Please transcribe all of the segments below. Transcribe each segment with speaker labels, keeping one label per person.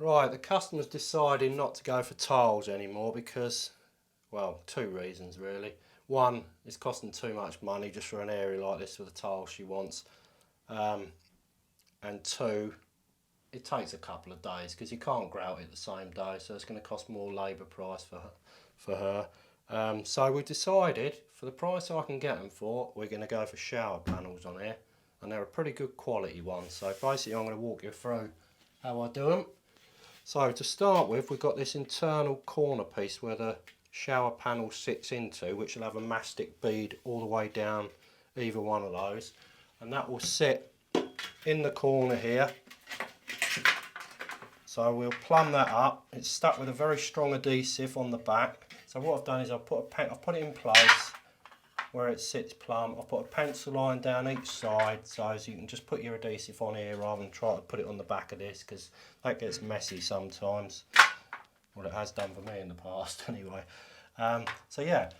Speaker 1: Right, the customer's deciding not to go for tiles anymore because, well, two reasons really. One, it's costing too much money just for an area like this for the tiles she wants. And two, it takes a couple of days because you can't grout it the same day, so it's going to cost more labour price for her. So we decided, for the price I can get them for, we're going to go for shower panels on here, and they're a pretty good quality one. So basically I'm going to walk you through how I do them. So to start with, we've got this internal corner piece where the shower panel sits into, which will have a mastic bead all the way down either one of those, and that will sit in the corner here. So we'll plumb that up. It's stuck with a very strong adhesive on the back. So what I've done is I've put it in place where it sits plumb. I've put a pencil line down each side so you can just put your adhesive on here rather than try to put it on the back of this, because that gets messy sometimes. Well, it has done for me in the past anyway. So yeah,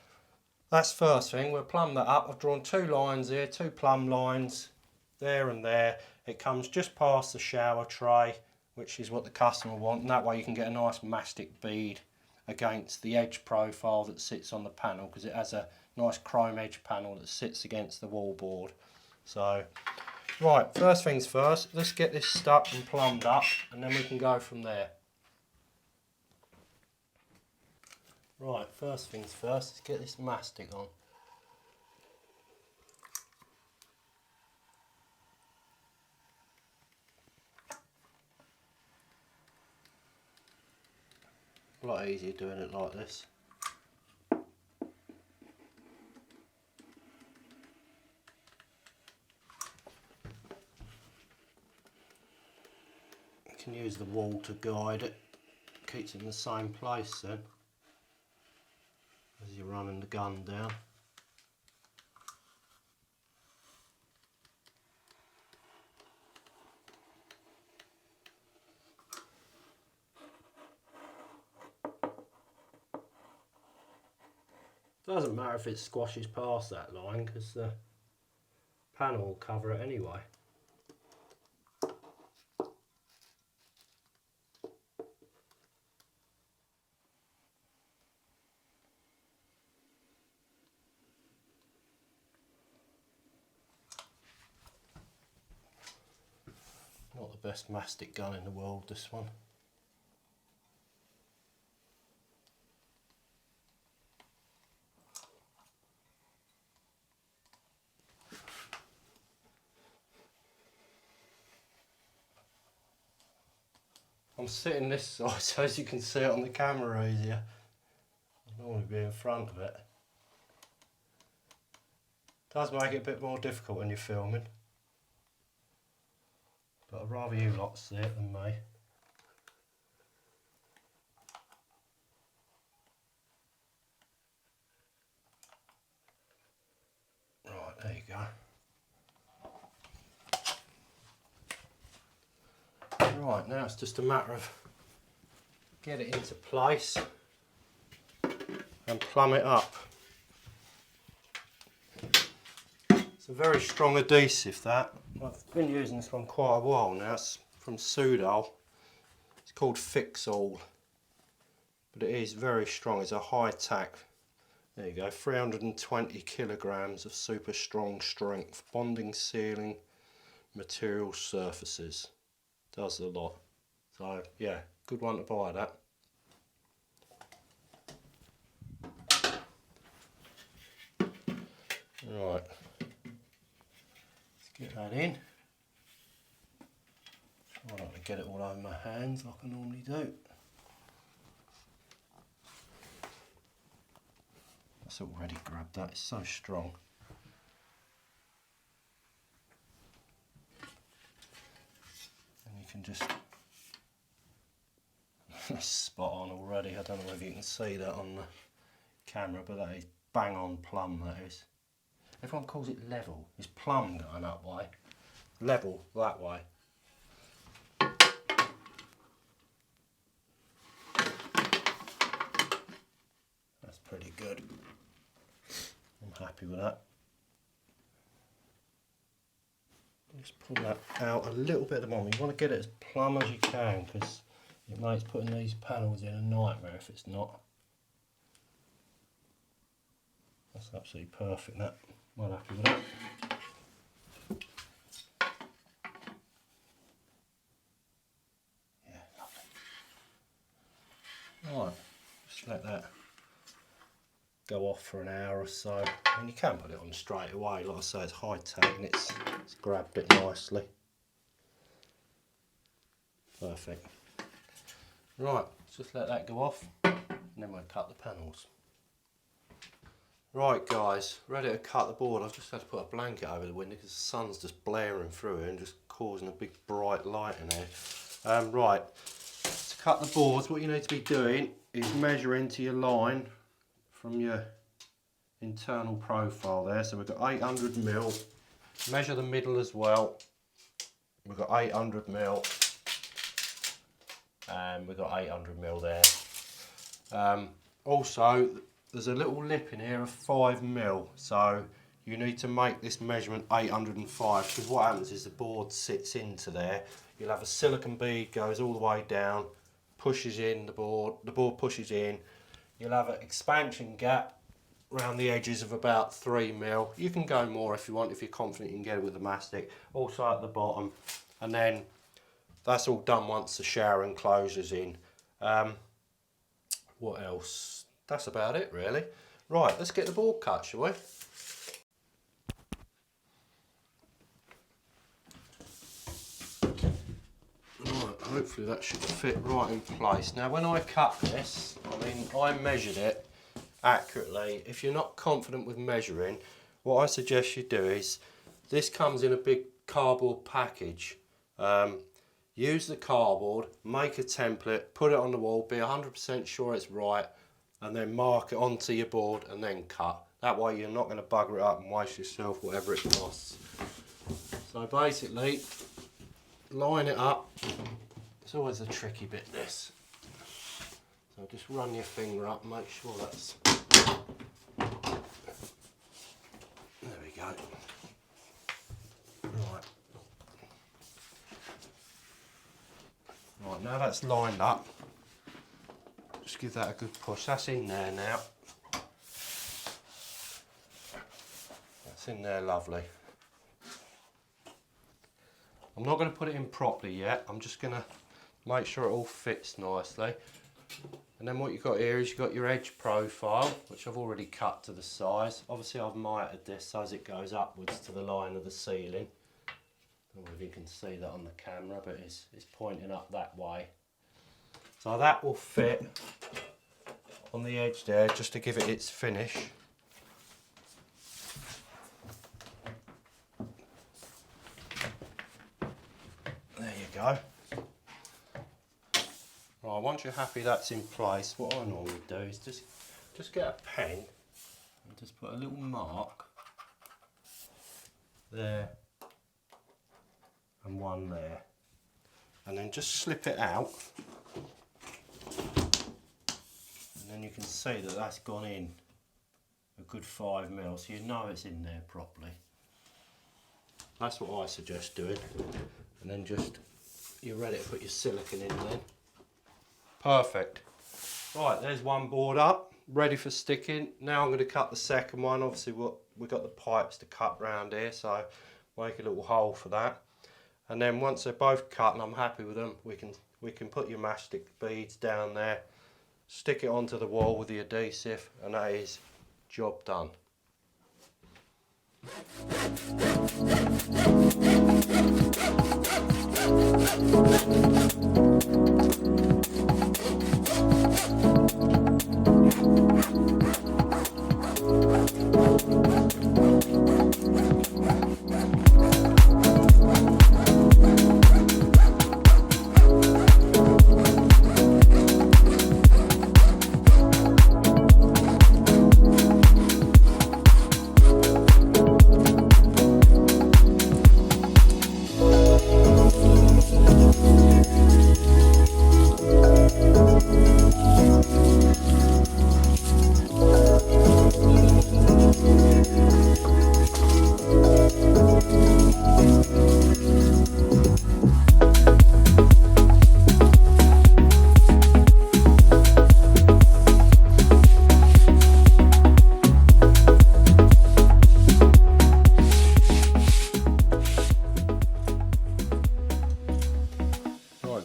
Speaker 1: that's first thing. We'll plumb that up. I've drawn two lines here, two plumb lines there and there. It comes just past the shower tray, which is what the customer wants, and that way you can get a nice mastic bead against the edge profile that sits on the panel, because it has a nice chrome edge panel that sits against the wall board. So right, first things first, let's get this stuck and plumbed up, and then we can go from there. Right, first things first, let's get this mastic on. A lot easier doing it like this. You can use the wall to guide it, keeps it in the same place then as you're running the gun down. Doesn't matter if it squashes past that line because the panel will cover it anyway. Not the best mastic gun in the world, this one. I'm sitting this side so as you can see it on the camera easier. I normally be in front of it. Does make it a bit more difficult when you're filming, but I'd rather you lot see it than me. Right, there you go. Right, now it's just a matter of get it into place and plumb it up. It's a very strong adhesive, that. I've been using this one quite a while now. It's from Pseudo. It's called Fix All, but it is very strong. It's a high tack. There you go, 320 kilograms of super strong strength, bonding, sealing, material surfaces. Does a lot. So yeah, good one to buy, that. Right, let's get that in. Try not to get it all over my hands like I normally do. That's already grabbed that, it's so strong. And you can just spot on already. I don't know whether you can see that on the camera, but that is bang on plumb, that is. Everyone calls it level. It's plumb going that way, level that way. That's pretty good. I'm happy with that. Just pull that out a little bit at the moment. You want to get it as plumb as you can because It makes putting these panels in a nightmare if it's not. That's absolutely perfect, that. Well happy with that. Yeah, lovely. Right, just let that go off for an hour or so. And you can put it on straight away, like I say, it's high tech and it's grabbed it nicely. Perfect. Right, just let that go off and then we'll cut the panels. Right guys, ready to cut the board. I've just had to put a blanket over the window because the sun's just blaring through here and just causing a big bright light in here. Right, to cut the boards, what you need to be doing is measure into your line from your internal profile there. So we've got 800mm, measure the middle as well. We've got 800mm and we've got 800mm there. Also, there's a little lip in here of 5mm, so you need to make this measurement 805 because what happens is the board sits into there. You'll have a silicone bead goes all the way down, pushes in the board pushes in. You'll have an expansion gap around the edges of about 3mm. You can go more if you want, if you're confident you can get it with the mastic. Also at the bottom, and then that's all done once the shower enclosure's in. What else? That's about it really. Right, let's get the board cut, shall we? Right, hopefully that should fit right in place. Now when I cut this, I mean, I measured it accurately. If you're not confident with measuring, what I suggest you do is, this comes in a big cardboard package. Use the cardboard, make a template, put it on the wall, be 100% sure it's right, and then mark it onto your board and then cut. That way you're not going to bugger it up and waste yourself whatever it costs. So basically, line it up. It's always a tricky bit, this. So just run your finger up and make sure that's... There we go. Right. Right, now that's lined up, just give that a good push. That's in there now. That's in there lovely. I'm not going to put it in properly yet. I'm just going to make sure it all fits nicely. And then what you've got here is you've got your edge profile, which I've already cut to the size. Obviously I've mitered this so as it goes upwards to the line of the ceiling. I don't know if you can see that on the camera, but it's pointing up that way. So that will fit on the edge there, just to give it its finish. There you go. Right, once you're happy that's in place, what I normally do is just get a pen and just put a little mark there and one there, and then just slip it out, and then you can see that that's gone in a good 5mm, so you know it's in there properly. That's what I suggest doing, and then just you're ready to put your silicone in then. Perfect. Right, there's one board up, ready for sticking. Now I'm going to cut the second one. Obviously we've got the pipes to cut round here, so make a little hole for that. And then once they're both cut and I'm happy with them, we can put your mastic beads down there, stick it onto the wall with the adhesive, and that is job done.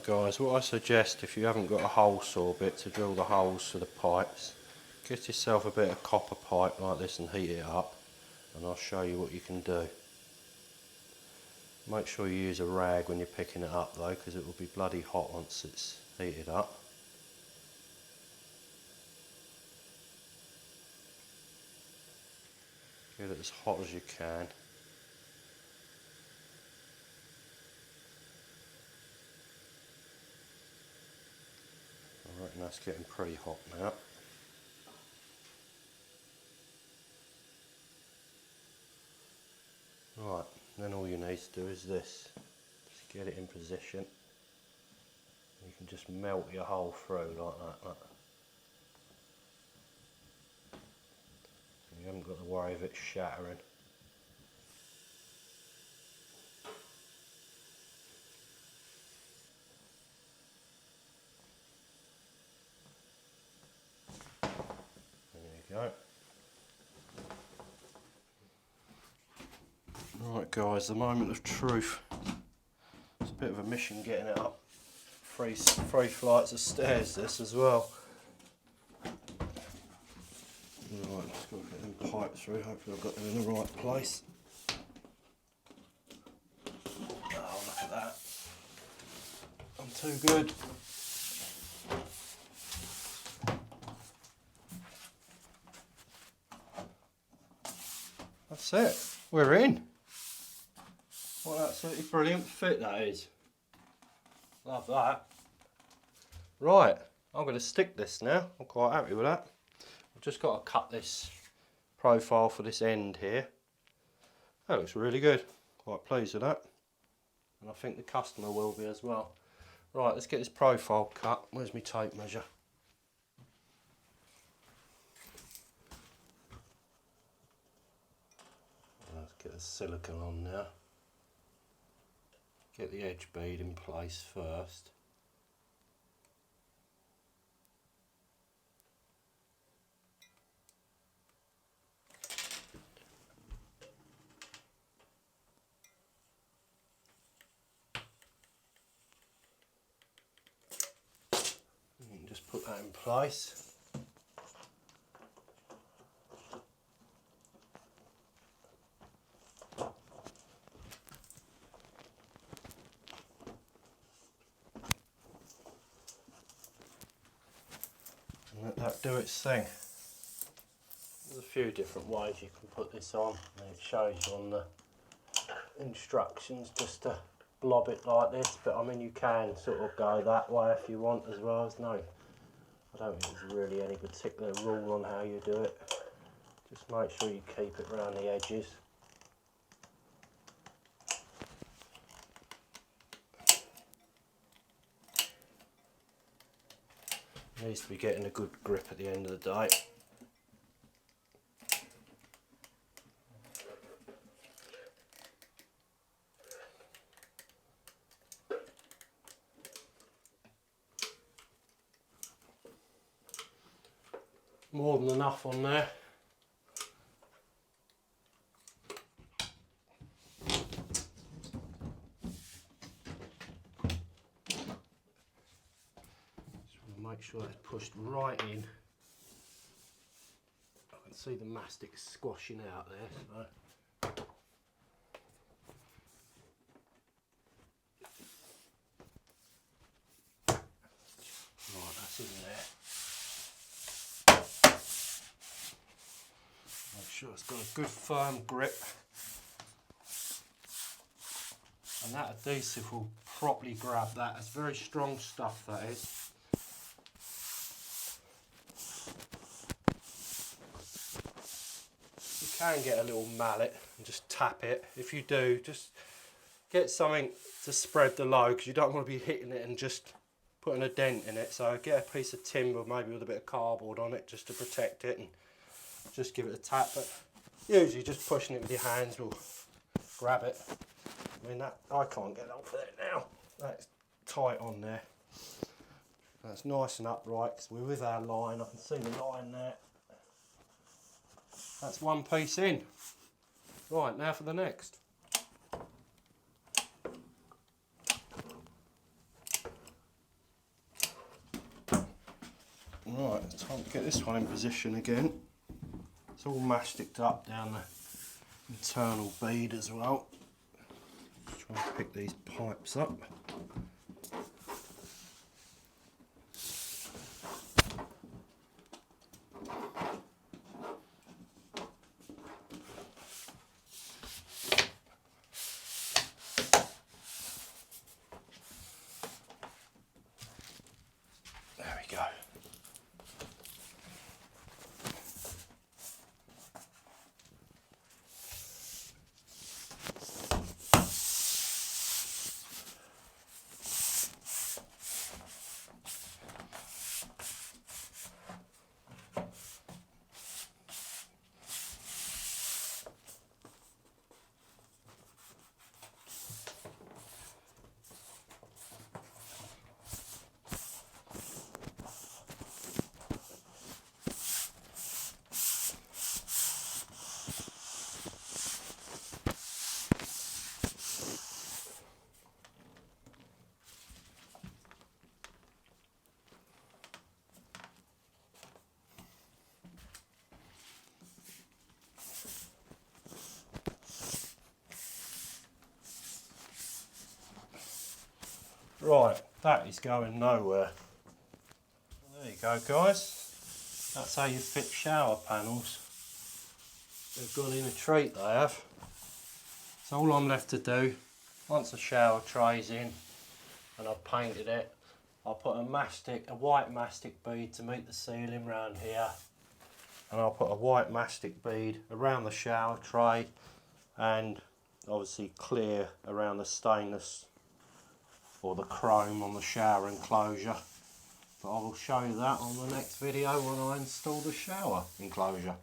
Speaker 1: guys, what I suggest if you haven't got a hole saw bit to drill the holes for the pipes, get yourself a bit of copper pipe like this and heat it up, and I'll show you what you can do. Make sure you use a rag when you're picking it up though, because it will be bloody hot once it's heated up. Get it as hot as you can. I reckon that's getting pretty hot now. Right, then all you need to do is this. Just get it in position. You can just melt your hole through like that. Look. You haven't got to worry of it shattering. There you go. Right guys, the moment of truth. It's a bit of a mission getting it up. Three flights of stairs this as well. Right, just got to get them pipes through. Hopefully I've got them in the right place. Oh, look at that. I'm too good. That's it. We're in. What an absolutely brilliant fit that is. Love that. Right, I'm going to stick this now. I'm quite happy with that. I've just got to cut this profile for this end here. That looks really good. Quite pleased with that. And I think the customer will be as well. Right, let's get this profile cut. Where's my tape measure? Let's get the silicone on now. Get the edge bead in place first. You can just put that in place. Let that do its thing. There's a few different ways you can put this on, and it shows you on the instructions just to blob it like this, but I mean you can sort of go that way if you want as well. I don't think there's really any particular rule on how you do it. Just make sure you keep it around the edges. Needs to be getting a good grip at the end of the day. More than enough on there. Make sure it's pushed right in. I can see the mastic squashing out there. So. Right, that's in there. Make sure it's got a good firm grip. And that adhesive will properly grab that. It's very strong stuff, that is. Can get a little mallet and just tap it. If you do, just get something to spread the load, because you don't want to be hitting it and just putting a dent in it. So get a piece of timber, maybe with a bit of cardboard on it, just to protect it, and just give it a tap. But usually just pushing it with your hands will grab it. I mean, that I can't get off of it now. That's tight on there. That's nice and upright, because we're with our line. I can see the line there. That's one piece in. Right, now for the next. Right, it's time to get this one in position again. It's all masticed up down the internal bead as well. Just try and pick these pipes up. There we go. Right, that is going nowhere. There you go, guys. That's how you fit shower panels. They've gone in a treat, they have. So all I'm left to do, once the shower tray's in and I've painted it, I'll put a white mastic bead to meet the ceiling round here. And I'll put a white mastic bead around the shower tray and obviously clear around the stainless or the chrome on the shower enclosure. But I will show you that on the next video when I install the shower enclosure.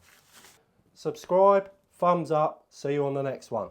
Speaker 1: Subscribe, thumbs up, see you on the next one.